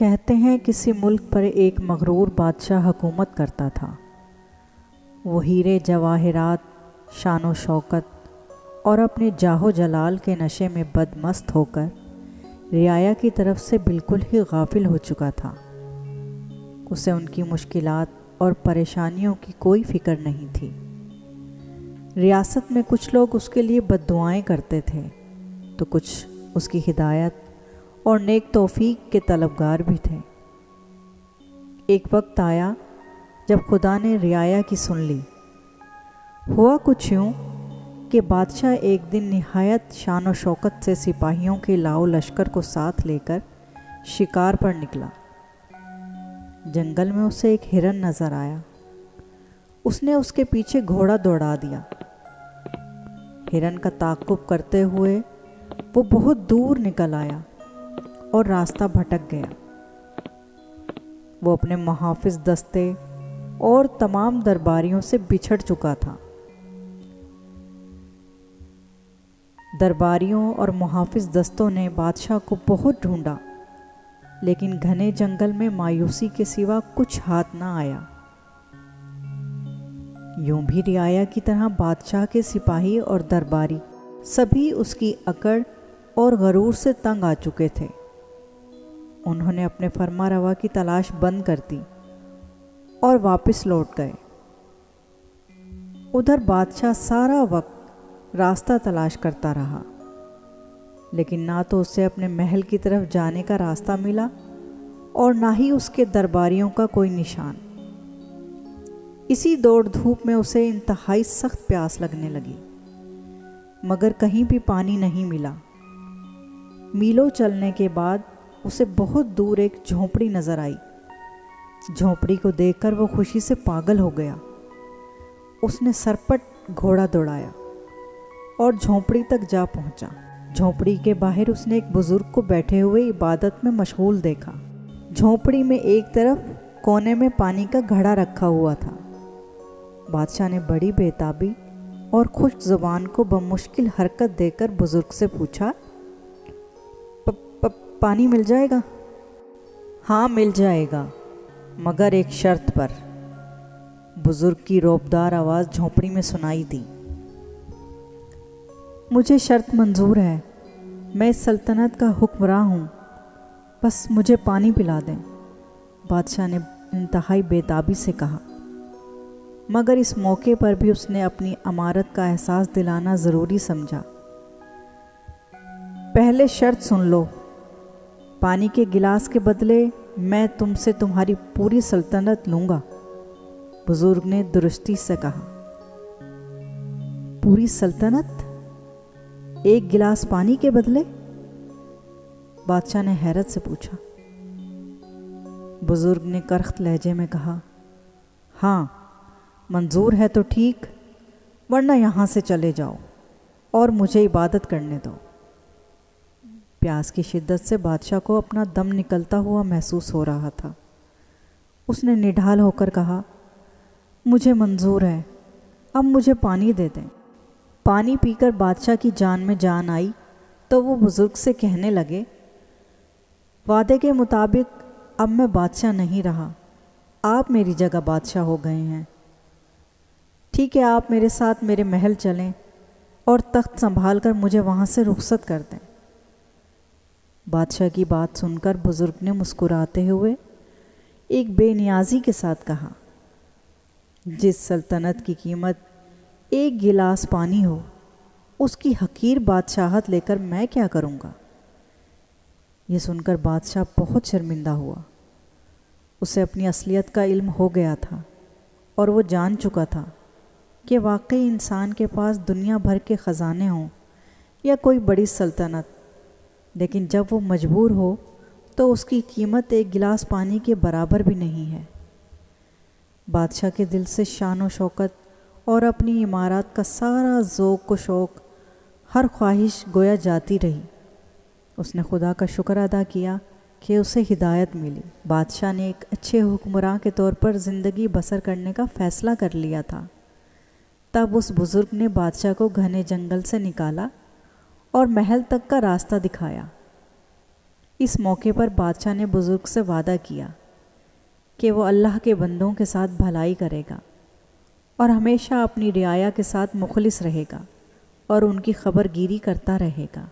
کہتے ہیں کسی ملک پر ایک مغرور بادشاہ حکومت کرتا تھا۔ وہ ہیرے جواہرات، شان و شوکت اور اپنے جاہ و جلال کے نشے میں بدمست ہو کر رعایا کی طرف سے بالکل ہی غافل ہو چکا تھا۔ اسے ان کی مشکلات اور پریشانیوں کی کوئی فکر نہیں تھی۔ ریاست میں کچھ لوگ اس کے لیے بد دعائیں کرتے تھے تو کچھ اس کی ہدایت اور نیک توفیق کے طلبگار بھی تھے۔ ایک وقت آیا جب خدا نے رعایا کی سن لی۔ ہوا کچھ یوں کہ بادشاہ ایک دن نہایت شان و شوکت سے سپاہیوں کے لاؤ لشکر کو ساتھ لے کر شکار پر نکلا۔ جنگل میں اسے ایک ہرن نظر آیا۔ اس نے اس کے پیچھے گھوڑا دوڑا دیا۔ ہرن کا تعاقب کرتے ہوئے وہ بہت دور نکل آیا اور راستہ بھٹک گیا۔ وہ اپنے محافظ دستے اور تمام درباریوں سے بچھڑ چکا تھا۔ درباریوں اور محافظ دستوں نے بادشاہ کو بہت ڈھونڈا، لیکن گھنے جنگل میں مایوسی کے سوا کچھ ہاتھ نہ آیا۔ یوں بھی رعایا کی طرح بادشاہ کے سپاہی اور درباری سبھی اس کی اکڑ اور غرور سے تنگ آ چکے تھے۔ انہوں نے اپنے فرما روا کی تلاش بند کر دی اور واپس لوٹ گئے۔ ادھر بادشاہ سارا وقت راستہ تلاش کرتا رہا، لیکن نہ تو اسے اپنے محل کی طرف جانے کا راستہ ملا اور نہ ہی اس کے درباریوں کا کوئی نشان۔ اسی دوڑ دھوپ میں اسے انتہائی سخت پیاس لگنے لگی، مگر کہیں بھی پانی نہیں ملا۔ میلوں چلنے کے بعد اسے بہت دور ایک جھونپڑی نظر آئی۔ جھونپڑی کو دیکھ کر وہ خوشی سے پاگل ہو گیا۔ اس نے سرپٹ گھوڑا دوڑایا اور جھونپڑی تک جا پہنچا۔ جھونپڑی کے باہر اس نے ایک بزرگ کو بیٹھے ہوئے عبادت میں مشغول دیکھا۔ جھونپڑی میں ایک طرف کونے میں پانی کا گھڑا رکھا ہوا تھا۔ بادشاہ نے بڑی بےتابی اور خشک زبان کو بمشکل حرکت دے کر بزرگ سے پوچھا، پانی مل جائے گا؟ ہاں مل جائے گا، مگر ایک شرط پر۔ بزرگ کی روبدار آواز جھونپڑی میں سنائی دی۔ مجھے شرط منظور ہے، میں اس سلطنت کا حکمراں ہوں، بس مجھے پانی پلا دیں، بادشاہ نے انتہائی بےتابی سے کہا۔ مگر اس موقع پر بھی اس نے اپنی امارت کا احساس دلانا ضروری سمجھا۔ پہلے شرط سن لو، پانی کے گلاس کے بدلے میں تم سے تمہاری پوری سلطنت لوں گا، بزرگ نے درستی سے کہا۔ پوری سلطنت ایک گلاس پانی کے بدلے؟ بادشاہ نے حیرت سے پوچھا۔ بزرگ نے کرخت لہجے میں کہا، ہاں منظور ہے تو ٹھیک، ورنہ یہاں سے چلے جاؤ اور مجھے عبادت کرنے دو۔ پیاس کی شدت سے بادشاہ کو اپنا دم نکلتا ہوا محسوس ہو رہا تھا۔ اس نے نڈھال ہو کر کہا، مجھے منظور ہے، اب مجھے پانی دے دیں۔ پانی پی کر بادشاہ کی جان میں جان آئی تو وہ بزرگ سے کہنے لگے، وعدے کے مطابق اب میں بادشاہ نہیں رہا، آپ میری جگہ بادشاہ ہو گئے ہیں۔ ٹھیک ہے، آپ میرے ساتھ میرے محل چلیں اور تخت سنبھال کر مجھے وہاں سے رخصت کر دیں۔ بادشاہ کی بات سن کر بزرگ نے مسکراتے ہوئے ایک بے نیازی کے ساتھ کہا، جس سلطنت کی قیمت ایک گلاس پانی ہو، اس کی حقیر بادشاہت لے کر میں کیا کروں گا؟ یہ سن کر بادشاہ بہت شرمندہ ہوا۔ اسے اپنی اصلیت کا علم ہو گیا تھا اور وہ جان چکا تھا کہ واقعی انسان کے پاس دنیا بھر کے خزانے ہوں یا کوئی بڑی سلطنت، لیکن جب وہ مجبور ہو تو اس کی قیمت ایک گلاس پانی کے برابر بھی نہیں ہے۔ بادشاہ کے دل سے شان و شوکت اور اپنی عمارات کا سارا ذوق و شوق، ہر خواہش گویا جاتی رہی۔ اس نے خدا کا شکر ادا کیا کہ اسے ہدایت ملی۔ بادشاہ نے ایک اچھے حکمراں کے طور پر زندگی بسر کرنے کا فیصلہ کر لیا تھا۔ تب اس بزرگ نے بادشاہ کو گھنے جنگل سے نکالا اور محل تک کا راستہ دکھایا۔ اس موقع پر بادشاہ نے بزرگ سے وعدہ کیا کہ وہ اللہ کے بندوں کے ساتھ بھلائی کرے گا اور ہمیشہ اپنی رعایا کے ساتھ مخلص رہے گا اور ان کی خبر گیری کرتا رہے گا۔